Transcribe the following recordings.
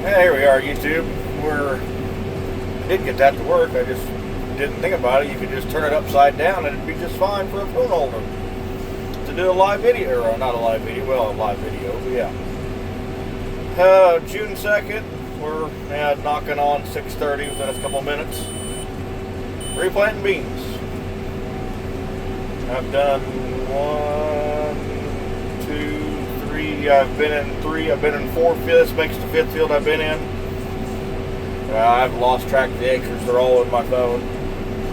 Here we are, YouTube. I did get that to work. I just didn't think about it. You could just turn it upside down and it'd be just fine for a phone holder to do a live video, or not a live video, well, a live video, but yeah. June 2nd, we're knocking on 6:30 within a couple minutes. Replanting beans. I've done 1, 2, 3. I've been in 3. I've been in 4. This makes the 5th field I've been in. I've lost track of the acres. They're all in my phone.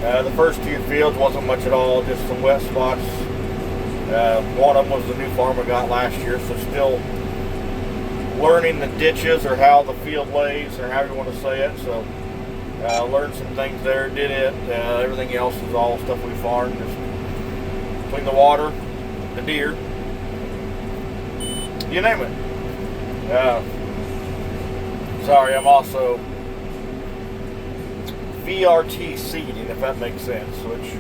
The first 2 fields wasn't much at all, just some wet spots. One of them was the new farm I got last year, so still learning the ditches, or how the field lays, or however you want to say it. So learned some things there, did it. Everything else is all stuff we farmed, just between the water, the deer, you name it. Sorry, I'm also VRT seeding, if that makes sense, which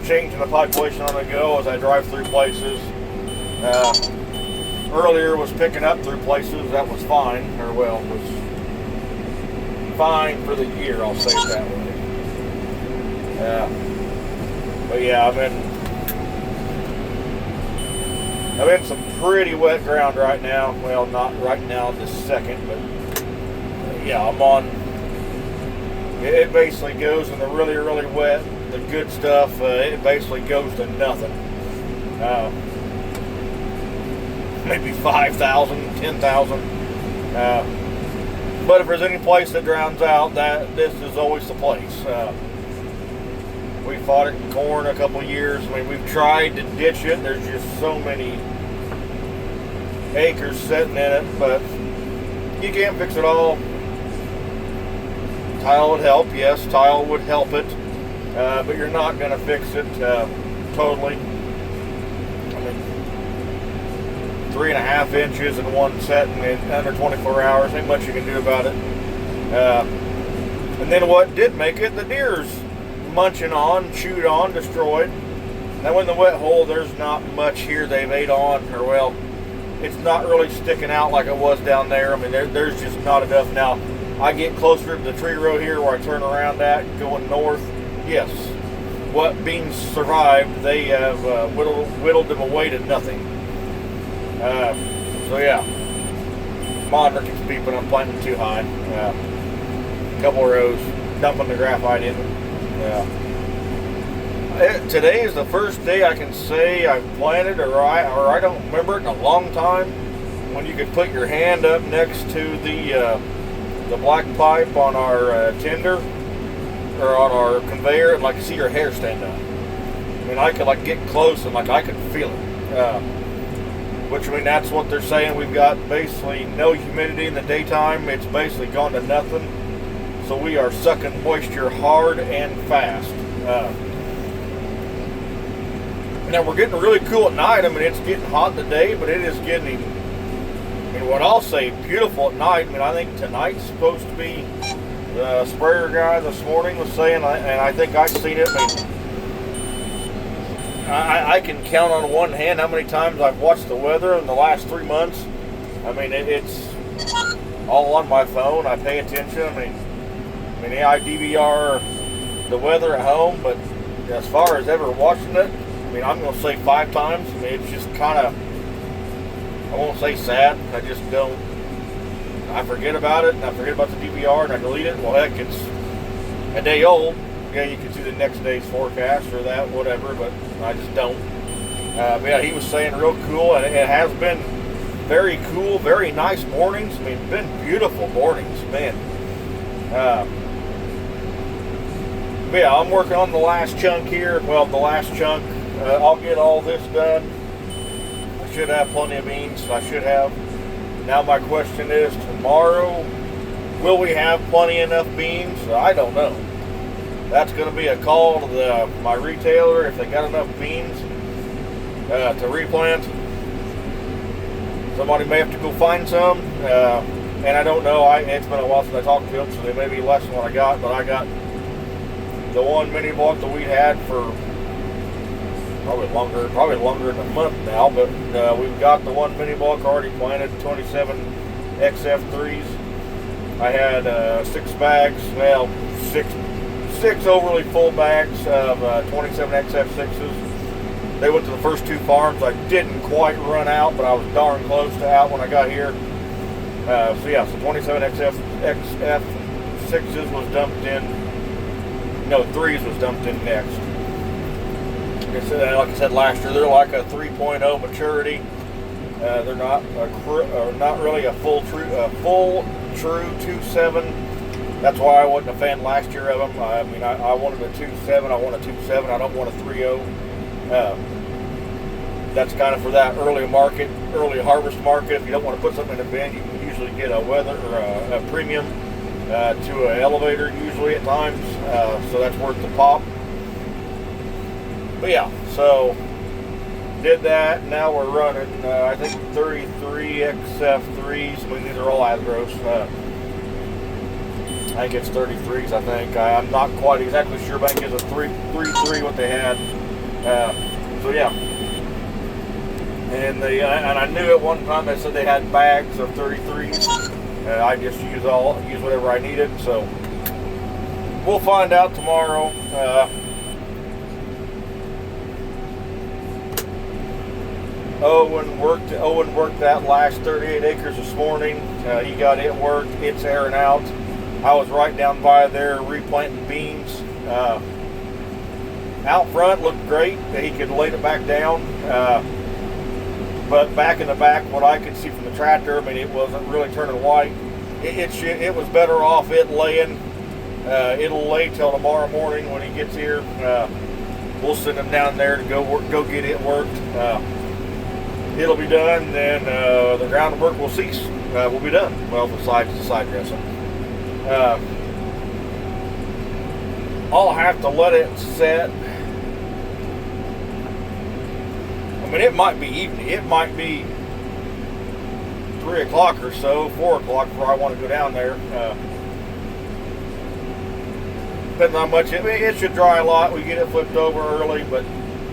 changing the population on the go as I drive through places. Earlier was picking up through places. That was fine, or well, was fine for the year, I'll say it that way. But yeah, I've in some pretty wet ground right now. Well, not right now this second, but yeah, I'm on. It basically goes in the really, really wet, the good stuff. It basically goes to nothing. Maybe 5,000, 10,000. But if there's any place that drowns out, this is always the place. We fought it in corn a couple years. I mean, we've tried to ditch it. There's just so many acres sitting in it, but you can't fix it all. Tile would help, yes, tile would help it, but you're not going to fix it totally. I mean, 3.5 inches in one setting in under 24 hours, ain't much you can do about it. And then what did make it, the deer's munching on, chewed on, destroyed. Now in the wet hole, there's not much here they've ate on, or well, it's not really sticking out like it was down there. I mean, there's just not enough. Now, I get closer to the tree row here where I turn around at, going north. Yes, what beans survived, they have whittled them away to nothing. So yeah, monitor keeps beeping. I'm planting too high. Couple of rows, dumping the graphite in. Today is the first day I can say I've planted, or I don't remember it in a long time, when you could put your hand up next to the black pipe on our tender, or on our conveyor, and like see your hair stand up. I mean, I could like get close and like I could feel it. Which, I mean, that's what they're saying. We've got basically no humidity in the daytime. It's basically gone to nothing. So we are sucking moisture hard and fast. Now we're getting really cool at night. I mean, it's getting hot today, but it is getting, I mean, what I'll say, beautiful at night. I mean, I think tonight's supposed to be, the sprayer guy this morning was saying, and I think I've seen it. I mean, I can count on one hand how many times I've watched the weather in the last 3 months. I mean, it's all on my phone. I pay attention. I mean, I DVR the weather at home, but as far as ever watching it, I mean, I'm going to say 5 times. I mean, it's just kind of, I won't say sad. I just don't. I forget about it, and I forget about the DVR, and I delete it. Well, heck, it's a day old. Yeah, you can see the next day's forecast or that, whatever, but I just don't. But yeah, he was saying real cool, and it has been very cool, very nice mornings. I mean, it's been beautiful mornings, man. But yeah, I'm working on the last chunk here. Well, the last chunk. I'll get all this done. I should have plenty of beans. I should have. Now my question is, tomorrow, will we have plenty enough beans? I don't know. That's going to be a call to my retailer if they got enough beans to replant. Somebody may have to go find some. And I don't know. It's been a while since I talked to them, so they may be less than what I got. But I got the one mini block that we had for probably longer than a month now, but we've got the one mini block already planted, 27 XF3s. I had 6 bags, well, six overly full bags of 27 XF6s. They went to the first 2 farms. I didn't quite run out, but I was darn close to out when I got here. So yeah, so 27 XF6s was dumped in. No, 3s was dumped in next. Like I said last year, they're like a 3.0 maturity. They're not really a full true 2.7. That's why I wasn't a fan last year of them. I mean, I wanted a 2.7. I want a 2.7. I don't want a 3.0. That's kind of for that early harvest market. If you don't want to put something in a bin, you can usually get a weather or a premium to an elevator usually at times. So that's worth the pop. But yeah, so did that. Now we're running, I think 33 XF3s. I mean, these are all Azros. I think it's 33s. I think I'm not quite exactly sure. But I think it's a 3.3 what they had. So yeah, and I knew at one time they said they had bags of 33s. I just use whatever I needed. So we'll find out tomorrow. Owen worked that last 38 acres this morning. He got it worked. It's airing out. I was right down by there replanting beans. Out front looked great. He could lay it back down. But back in the back, what I could see from the tractor, I mean, it wasn't really turning white. It was better off it laying. It'll lay till tomorrow morning when he gets here. We'll send him down there to go get it worked. It'll be done, then the groundwork will cease. Will be done. Well, besides the side dressing. I'll have to let it set. I mean, it might be evening. It might be 3 o'clock or so, 4 o'clock before I want to go down there. Depending on how much it should dry a lot. We get it flipped over early, but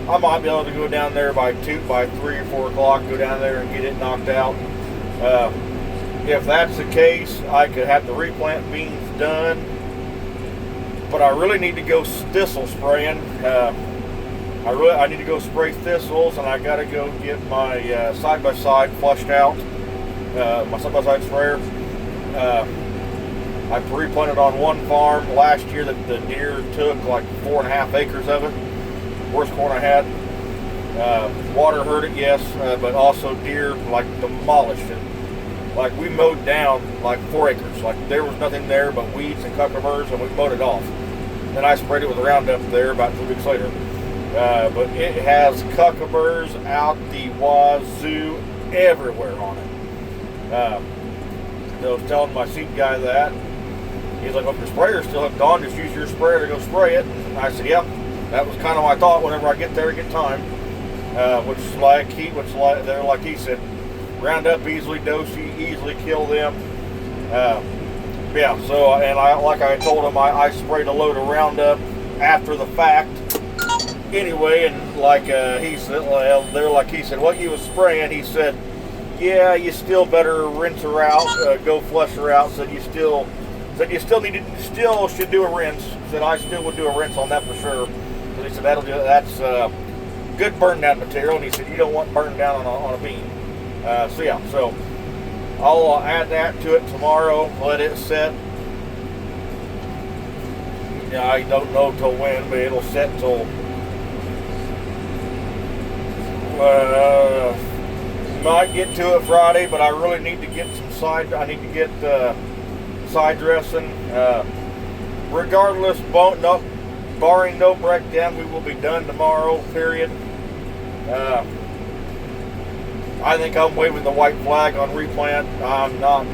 I might be able to go down there by 3 or 4 o'clock. Go down there and get it knocked out. If that's the case, I could have the replant beans done. But I really need to go thistle spraying. I need to go spray thistles, and I got to go get my side-by-side flushed out. My side-by-side sprayer. I replanted on one farm last year that the deer took like 4.5 acres of it. Worst corn I had. Water hurt it, yes, but also deer like demolished it. Like we mowed down like 4 acres. Like there was nothing there but weeds and cucumbers, and we mowed it off. Then I sprayed it with Roundup there about 3 weeks later. But it has cucumbers out the wazoo everywhere on it. I was telling my seed guy that. He's like, well, if your sprayer's still hooked on, just use your sprayer to go spray it. And I said, yep. That was kind of my thought whenever I get there and get time. Like he said, Roundup easily dose you, easily kill them. Yeah, so, and like I told him, I sprayed a load of Roundup after the fact. Anyway, and like he said, he said, what you was spraying, he said, yeah, you still better rinse her out, go flush her out. Said you still should do a rinse. Said I still would do a rinse on that for sure. But he said that's good burn down material, and he said you don't want burn down on a bean. So yeah, so I'll add that to it tomorrow. Let it set. Yeah, I don't know till when, but it'll set till. Might get to it Friday, but I really need to get some side. I need to get side dressing. Regardless, barring no breakdown, we will be done tomorrow. Period. I think I'm waving the white flag on replant. I'm not.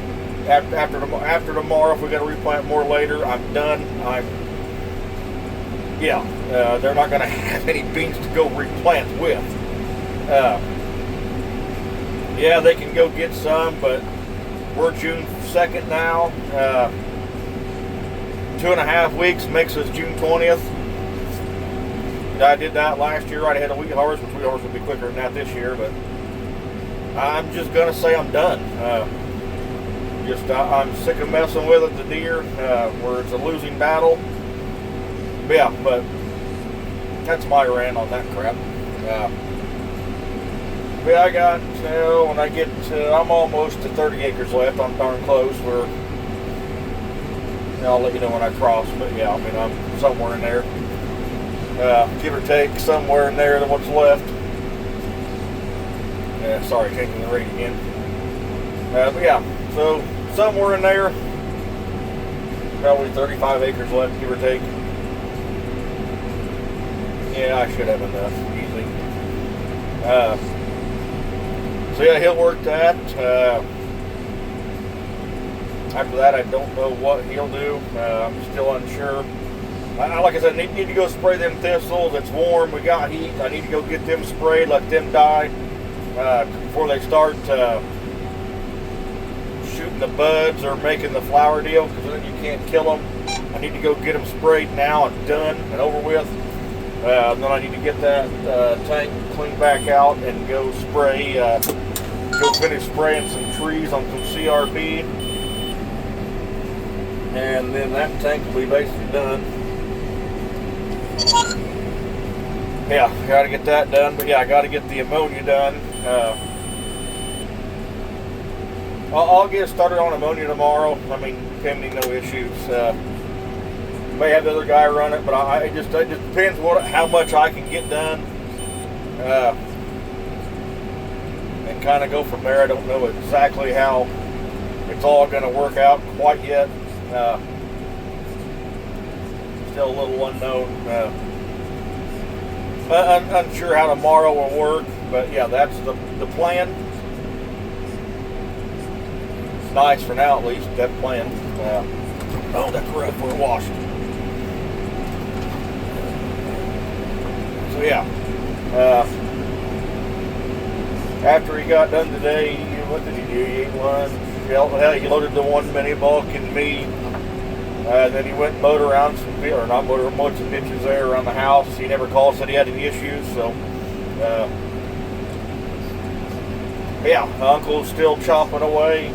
After tomorrow, if we got to replant more later, I'm done. They're not going to have any beans to go replant with. Yeah, they can go get some, but we're June 2nd now. 2.5 weeks makes us June 20th. I did that last year right ahead of wheat harvest, which wheat harvest will be quicker than that this year, but I'm just going to say I'm done. I'm sick of messing with it, the deer, where it's a losing battle. But yeah, but that's my rant on that crap. But I got, when I get to, I'm almost to 30 acres left. I'm darn close. I'll let you know when I cross. But yeah, I mean, I'm somewhere in there. Give or take, somewhere in there than what's left. Sorry, changing the rate again. But yeah, so somewhere in there, probably 35 acres left, give or take. Yeah, I should have enough, easily. So yeah, he'll work that. After that, I don't know what he'll do. I'm still unsure. Like I said, I need to go spray them thistles. It's warm. We got heat. I need to go get them sprayed, let them die before they start shooting the buds or making the flower deal, because then you can't kill them. I need to go get them sprayed now and done and over with. Then I need to get that tank cleaned back out and go spray, go finish spraying some trees on some CRP. And then that tank will be basically done. Yeah, got to get that done. But yeah, I got to get the ammonia done. I'll get started on ammonia tomorrow. I mean, pending no issues. May have the other guy run it, but it just depends how much I can get done, and kind of go from there. I don't know exactly how it's all going to work out quite yet. Still a little unknown. Unsure how tomorrow will work, but yeah, that's the plan. It's nice for now, at least. That plan. Oh, that's rough. We're washing. So yeah, after he got done today, what did he do? He ate lunch. Hell, he loaded the one mini bulk and me. Then he went and mowed around some ditches there around the house. He never called, said he had any issues. So, yeah, Uncle's still chopping away.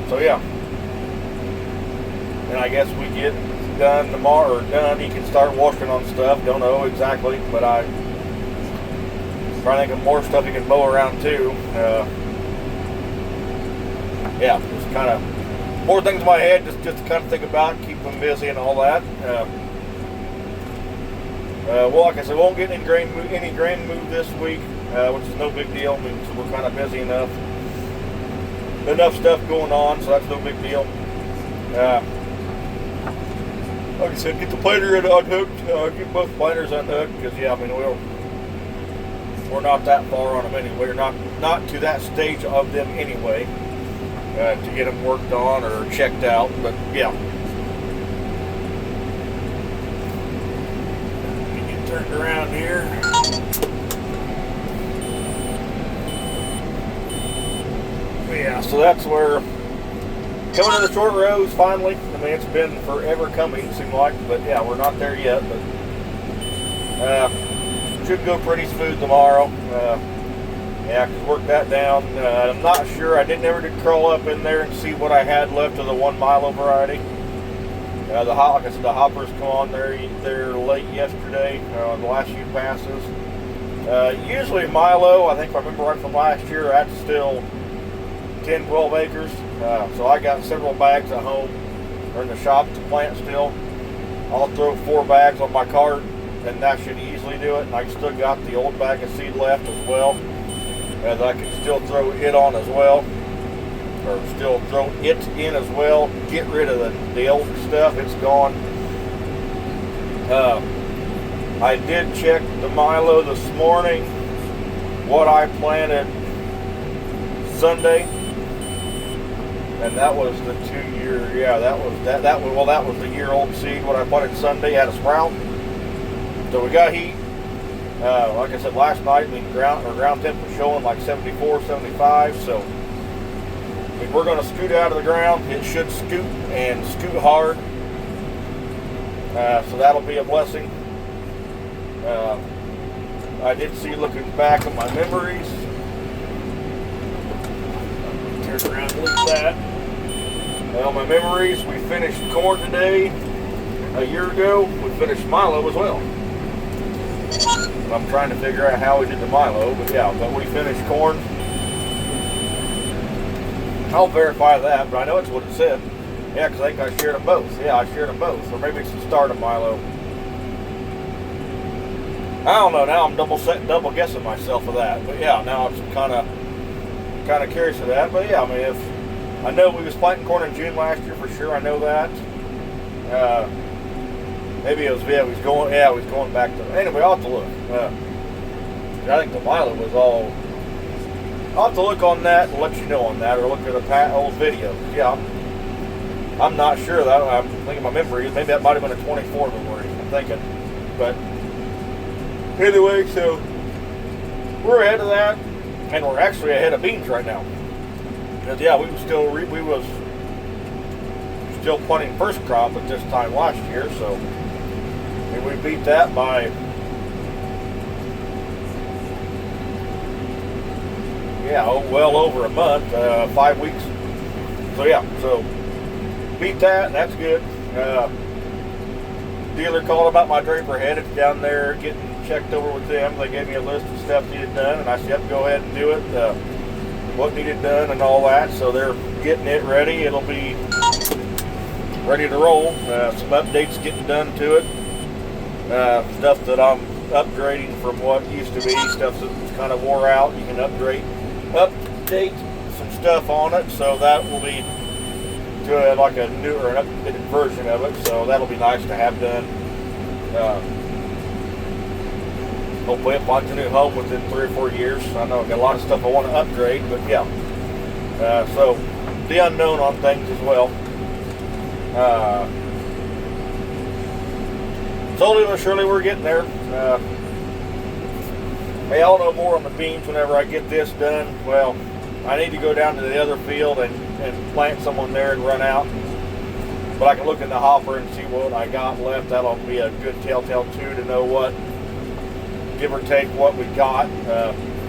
So yeah, and I guess we get done tomorrow, or done, he can start washing on stuff. Don't know exactly, but I trying to think of more stuff he can mow around too. Yeah, just kind of more things in my head, just to kind of think about, keep them busy and all that. Well, like I said, we won't get any grain move this week, which is no big deal. I mean, so we're kind of busy enough stuff going on, so that's no big deal. Like I said, get the planer unhooked, get both planers unhooked, because yeah, I mean, we're not that far on them anyway. We're not to that stage of them anyway, to get them worked on or checked out. But yeah, let me get turned around here. But yeah, so that's where coming to the short rows finally. I mean, it's been forever coming, it seemed like, but yeah, we're not there yet. But should go pretty smooth tomorrow. Yeah, I can work that down. I'm not sure. I never did crawl up in there and see what I had left of the 1 Milo variety. Like I said, the hoppers come on there late yesterday on the last few passes. Usually Milo, I think if I remember right from last year, that's still 10, 12 acres. So I got several bags at home or in the shop to plant still. I'll throw 4 bags on my cart, and that should easily do it. And I still got the old bag of seed left as well, as I can still throw it on as well, or still throw it in as well. Get rid of the old stuff. It's gone. I did check the Milo this morning. What I planted Sunday. And that was the 2-year, yeah, that was the year-old seed. What I planted Sunday had a sprout. So we got heat. Like I said last night, the ground temp was showing like 74, 75. So if we're going to scoot out of the ground, it should scoot and scoot hard. So that'll be a blessing. I did see, looking back at my memories. Turn around that. Well, my memories, we finished corn today. A year ago, we finished milo as well. I'm trying to figure out how we did the milo, but yeah, but we finished corn. I'll verify that, but I know it's what it said. Yeah, because I think I shared them both. Yeah, I shared them both. Or maybe it's the start of milo. I don't know. Now I'm double guessing myself of that. But yeah, now I'm kind of curious of that. But yeah, I mean, if I know we was planting corn in June last year for sure. I know that. Maybe it was he was going back to. Anyway, I'll have to look. I think the milo was all. I'll have to look on that and let you know on that, or look at a old video. Yeah, I'm not sure. That I'm thinking my memory. Maybe that might have been a 24 memory. I'm thinking, but anyway, so we're ahead of that, and we're actually ahead of beans right now. Because yeah, we was still planting first crop at this time last year, so and we beat that by. Yeah, well over a month, 5 weeks. So yeah, so beat that, and that's good. Dealer called about my draper head. It's down there getting checked over with them. They gave me a list of stuff needed done, and I said, yep, go ahead and do it. What needed done and all that. So they're getting it ready. It'll be ready to roll. Some updates getting done to it. Stuff that I'm upgrading from what used to be. Stuff that's kind of wore out. You can update some stuff on it, so that will be to like a newer and updated version of it, so that'll be nice to have done. Hopefully it finds a new home within 3 or 4 years. I know I've got a lot of stuff I want to upgrade, but yeah, so the unknown on things as well. Slowly but surely we're getting there. Hey, I'll know more on the beans whenever I get this done. Well, I need to go down to the other field and plant someone there and run out. But I can look in the hopper and see what I got left. That'll be a good telltale too to know what, give or take, what we got.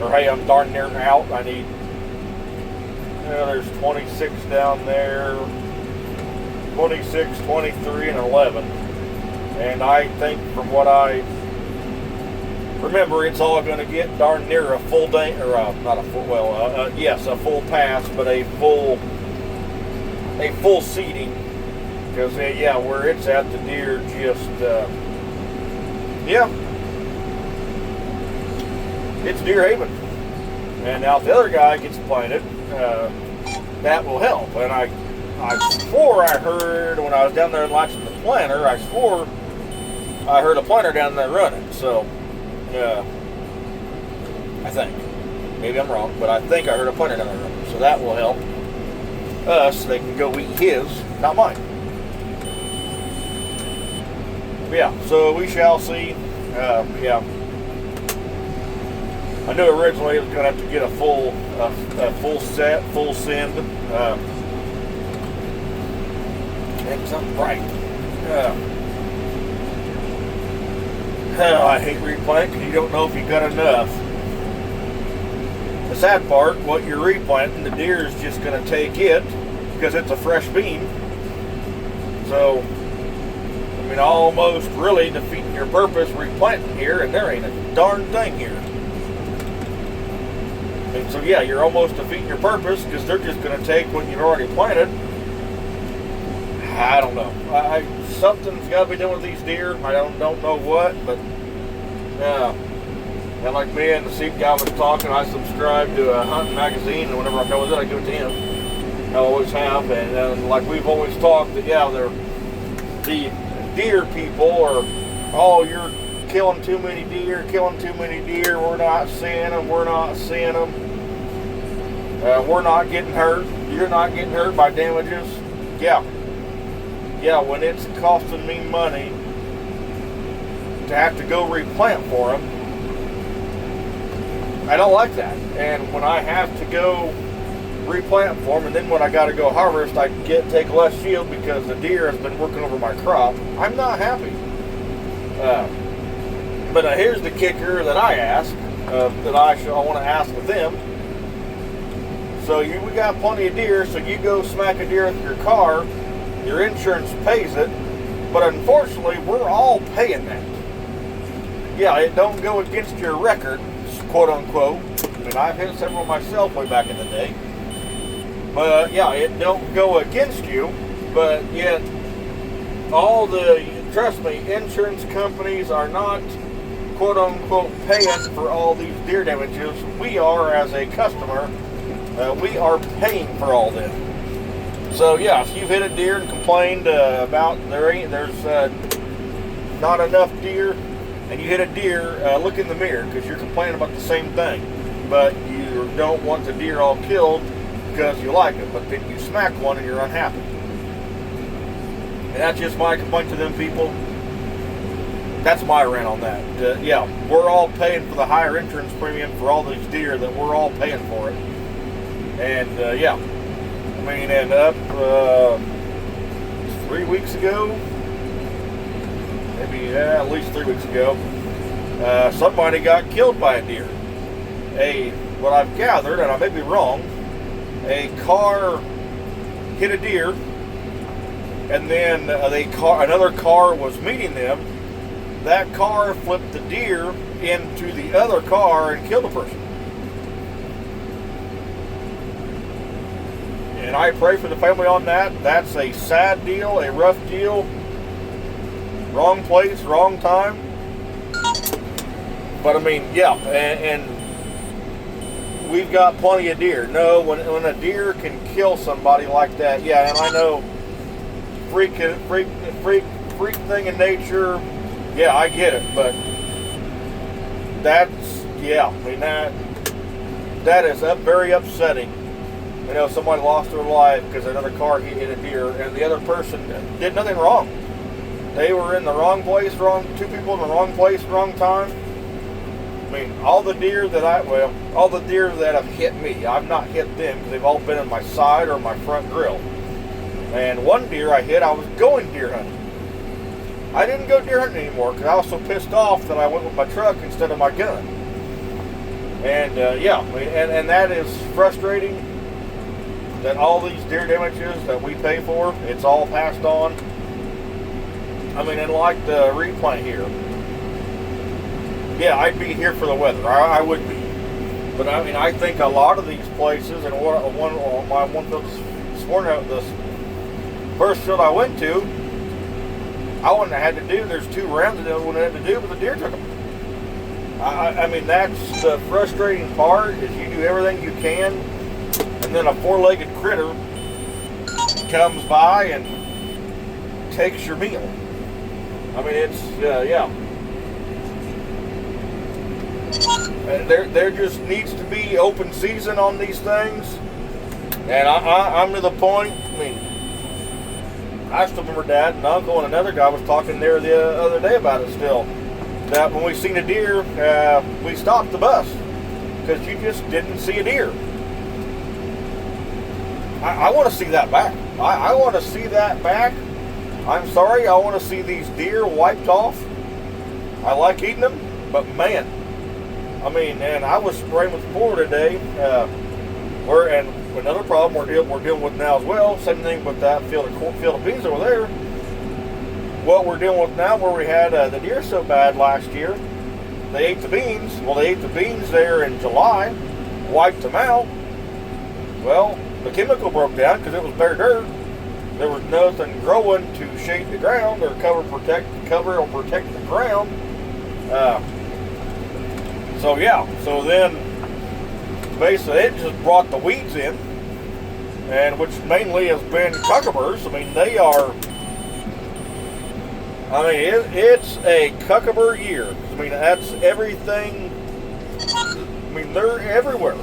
Or hey, I'm darn near out. I need, there's 26 down there, 26, 23, and 11. And I think from what I remember, it's all going to get darn near a full day, or not a full, well, yes, a full pass, but a full seeding. Because yeah, where it's at, the deer just, yeah, it's deer haven. And now if the other guy gets planted, that will help. And I swore I heard when I was down there watching the planter, I swore I heard a planter down there running. So. I think. Maybe I'm wrong, but I think I heard a planter down there. So that will help us. They can go eat his, not mine. But yeah, so we shall see. Yeah. I knew originally it was going to have to get a full send. Make something right. I hate replant because you don't know if you got enough. The sad part, what you're replanting, the deer is just going to take it because it's a fresh bean. So, I mean, almost really defeating your purpose replanting here, and there ain't a darn thing here. And so, yeah, you're almost defeating your purpose because they're just going to take what you've already planted. I don't know. Something's got to be done with these deer. I don't know what, but and like me and the sheep guy was talking, I subscribe to a hunting magazine, and whenever I go with it, I give it to him. I always have, and like we've always talked that yeah, they're the deer people are, oh, you're killing too many deer, we're not seeing them, we're not getting hurt, you're not getting hurt by damages. Yeah, when it's costing me money to have to go replant for them, I don't like that. And when I have to go replant for them, and then when I got to go harvest, I take less shield because the deer has been working over my crop, I'm not happy. But here's the kicker that I ask, that I want to ask of them. So we got plenty of deer, so you go smack a deer with your car, your insurance pays it, but unfortunately, we're all paying that. Yeah, it don't go against your record, quote unquote. I mean, I've hit several myself way back in the day. But yeah, it don't go against you, but yet trust me, insurance companies are not, quote unquote, paying for all these deer damages. We are, as a customer, we are paying for all this. So yeah, if you've hit a deer and complained about there's not enough deer, and you hit a deer, look in the mirror, because you're complaining about the same thing, but you don't want the deer all killed because you like it, but then you smack one and you're unhappy. And that's just my complaint to them people. That's my rant on that. Yeah, we're all paying for the higher insurance premium for all these deer, that we're all paying for it. And yeah, I mean, and up 3 weeks ago, maybe at least 3 weeks ago, somebody got killed by a deer. What I've gathered, and I may be wrong, a car hit a deer, and then another car was meeting them. That car flipped the deer into the other car and killed the person. And I pray for the family on that. That's a sad deal, a rough deal. Wrong place, wrong time. But I mean, yeah, and we've got plenty of deer. No, when a deer can kill somebody like that, yeah, and I know freak thing in nature, yeah, I get it, but that's, yeah, I mean, that is very upsetting. You know, somebody lost their life because another car hit a deer, and the other person did nothing wrong. They were in the wrong place, two people in the wrong place, wrong time. I mean, all the deer that have hit me, I've not hit them because they've all been in my side or my front grill. And one deer I hit, I was going deer hunting. I didn't go deer hunting anymore because I was so pissed off that I went with my truck instead of my gun. And yeah, and that is frustrating, that all these deer damages that we pay for, it's all passed on. I mean, and like the replant here, yeah, I'd be here for the weather. I would be. But I mean, I think a lot of these places, and one field this morning, this first field I went to, I wouldn't have had to do. There's 2 rounds that I wouldn't have had to do, but the deer took them. I mean, that's the frustrating part, is you do everything you can, and then a 4-legged critter comes by and takes your meal. I mean, it's, yeah. There just needs to be open season on these things. And I'm to the point, I mean, I still remember Dad and Uncle and another guy was talking there the other day about it still. That when we seen a deer, we stopped the bus because you just didn't see a deer. I want to see that back. I want to see that back. I'm sorry, I want to see these deer wiped off. I like eating them, but man, I mean, and I was spraying with Ford today. And another problem we're dealing with now as well. Same thing with that field of beans over there. What we're dealing with now, where we had the deer so bad last year, they ate the beans. Well, they ate the beans there in July, wiped them out. Well, the chemical broke down because it was bare dirt. There was nothing growing to shade the ground or cover or protect the ground. So yeah, so then basically it just brought the weeds in, and which mainly has been cucumbers. I mean, they are. I mean, it's a cucumber year. I mean, that's everything. I mean, they're everywhere.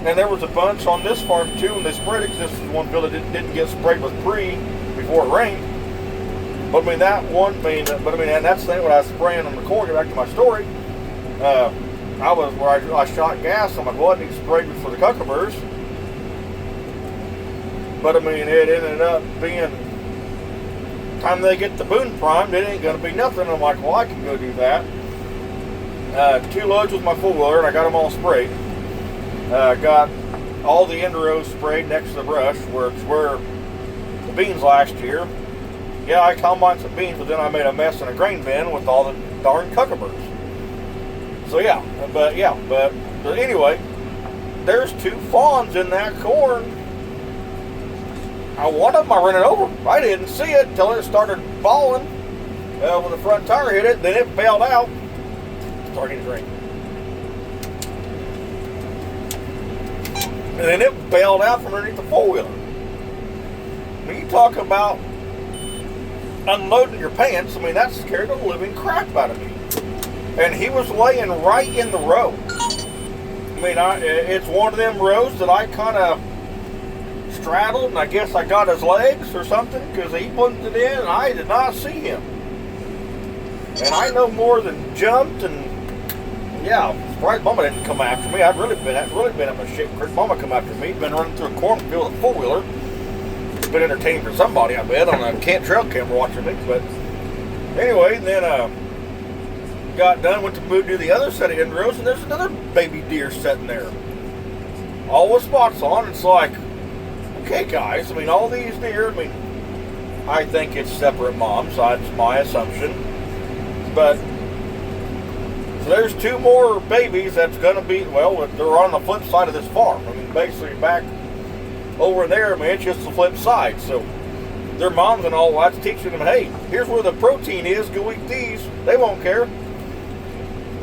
And there was a bunch on this farm too, and they sprayed it because this is one field that didn't get sprayed with before it rained. But I mean, and that's the thing when I was spraying on the corn. Get back to my story. I shot gas. I'm like, well, I need to spray before the cucumbers. But I mean, it ended up being, time they get the boon primed, it ain't gonna be nothing. I'm like, well, I can go do that. 2 loads with my 4-wheeler, and I got them all sprayed. Got all the end rows sprayed next to the brush, where it's where the beans last year. Yeah, I combined some beans, but then I made a mess in a grain bin with all the darn cucumbers. So but anyway, there's 2 fawns in that corn. One of them I ran it over. I didn't see it until it started falling. When the front tire hit it, then it bailed out. Started to drink. And then it bailed out from underneath the 4-wheeler. When you talk about unloading your pants, I mean, that scared the living crap out of me. And he was laying right in the row. I mean, it's one of them rows that I kind of straddled, and I guess I got his legs or something, because he blended in and I did not see him. And I no more than jumped, and surprised Mama didn't come after me. I'd really been up a shit creek. Mama come after me. Been running through a cornfield with a 4-wheeler. Been entertaining for somebody, I bet, on a trail camera watching me. But anyway, then got done, went to do the other set of end rows, and there's another baby deer sitting there, all with spots on. It's like, okay, guys, I mean, all these deer, I mean, I think it's separate moms. That's my assumption. But so there's 2 more babies that's going to be, well, they're on the flip side of this farm. I mean, basically back over there, I mean, it's just the flip side. So their moms and all that's teaching them, hey, here's where the protein is, go eat these. They won't care.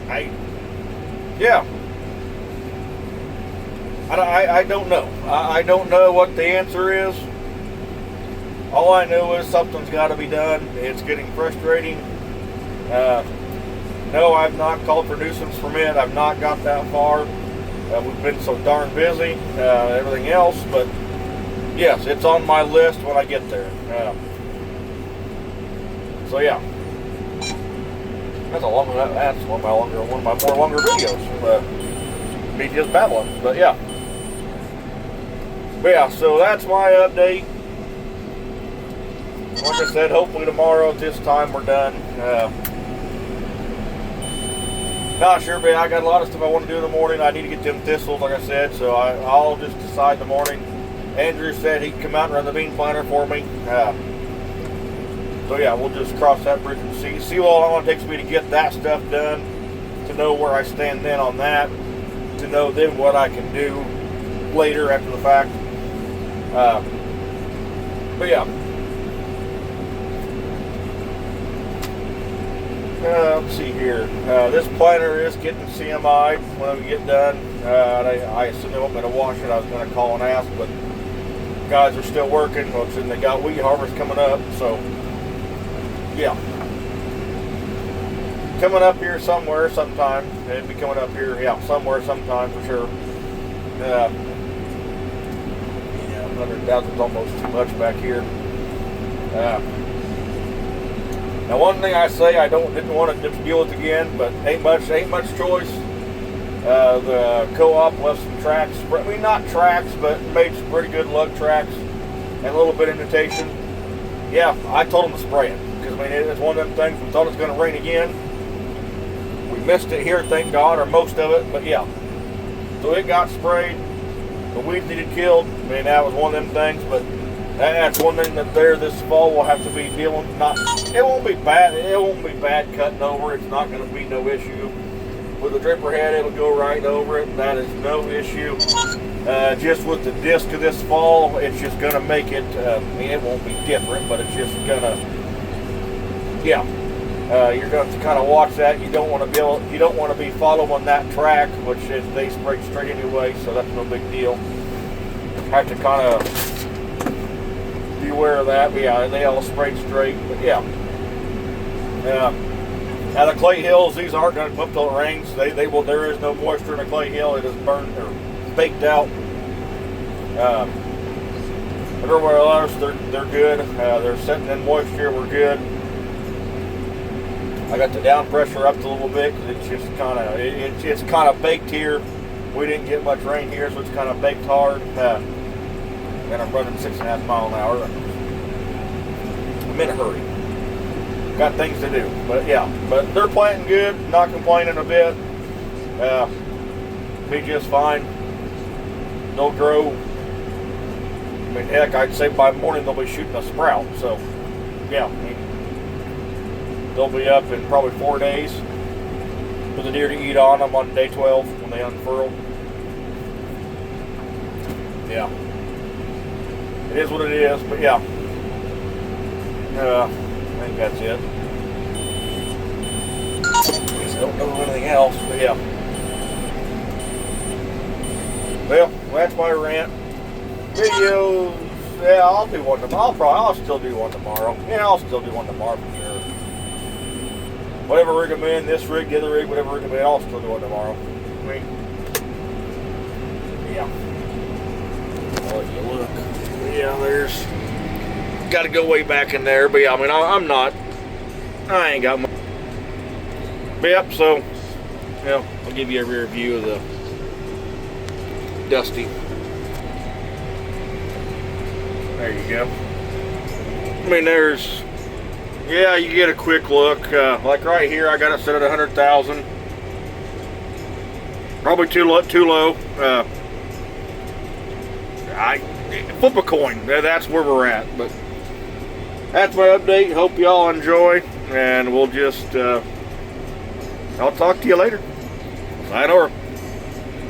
I don't know. I don't know what the answer is. All I know is something's got to be done. It's getting frustrating. No, I've not called for nuisance permit. I've not got that far. We've been so darn busy, everything else. But yes, it's on my list when I get there. So yeah, that's one of my more longer videos. Me just babbling, but yeah. So that's my update. Like I said, hopefully tomorrow at this time we're done. Not sure, but I got a lot of stuff I want to do in the morning. I need to get them thistles, like I said, so I'll just decide in the morning. Andrew said he'd come out and run the bean planter for me. So yeah, we'll just cross that bridge and see how long it takes me to get that stuff done, to know where I stand then on that, to know then what I can do later after the fact. But yeah. Let's see here. This planter is getting CMI'd when we get done. I assume they want me to wash it. I was going to call and ask, but guys are still working. And they got wheat harvest coming up, so yeah. Coming up here somewhere sometime. It'll be coming up here, somewhere sometime for sure. 100,000 is almost too much back here. Now, one thing I say I didn't want to deal with again, but ain't much choice. The co-op left some tracks. I mean, not tracks, but made some pretty good lug tracks and a little bit of indentation. Yeah, I told them to spray it because I mean it's one of them things. We thought it was going to rain again. We missed it here, thank God, or most of it. But yeah, so it got sprayed. The weeds needed killed. I mean, that was one of them things, but. That's one thing that this fall we'll have to be dealing. It won't be bad. It won't be bad cutting over. It's not going to be no issue. With the dripper head, it'll go right over it. That is no issue. Just with the disc of this fall, it's just going to make it. I mean, it won't be different, but it's just going to. Yeah, you're going to kind of watch that. You don't want to be following that track, which they sprayed straight anyway, so that's no big deal. Have to kind of. Be aware of that, but yeah, they all sprayed straight, but yeah. Now the clay hills, these aren't going to come up till it rains. There is no moisture in a clay hill. It is burned or baked out. Everywhere else, they're good. They're sitting in moisture. We're good. I got the down pressure up a little bit because it's just it's kind of baked here. We didn't get much rain here, so it's kind of baked hard. And I'm running 6.5 miles an hour. I'm in a hurry. Got things to do, but yeah. But they're planting good. Not complaining a bit. Be just fine. they'll grow. I mean, heck, I'd say by morning they'll be shooting a sprout. So, yeah, I mean, they'll be up in probably 4 days for the deer to eat on them on day 12 when they unfurl. Yeah, it is what it is, but yeah, I think that's it. I don't know anything else, but yeah. Well, that's my rant. Videos, yeah, I'll do one tomorrow. I'll still do one tomorrow. Yeah, I'll still do one tomorrow for sure. Whatever rig I'm in, this rig, the other rig, whatever rig I'm in, I'll still do one tomorrow. I mean, yeah. I'll let you look. Yeah, there's, got to go way back in there, but yeah, I mean, I ain't got much. But yep, so, yeah, I'll give you a rear view of the Dusty. There you go. I mean, there's, yeah, you get a quick look. Like right here, I got it set at 100,000. Probably too low. I flip a coin. That's where we're at. But that's my update. Hope y'all enjoy, and we'll just, I'll talk to you later. Sayonara.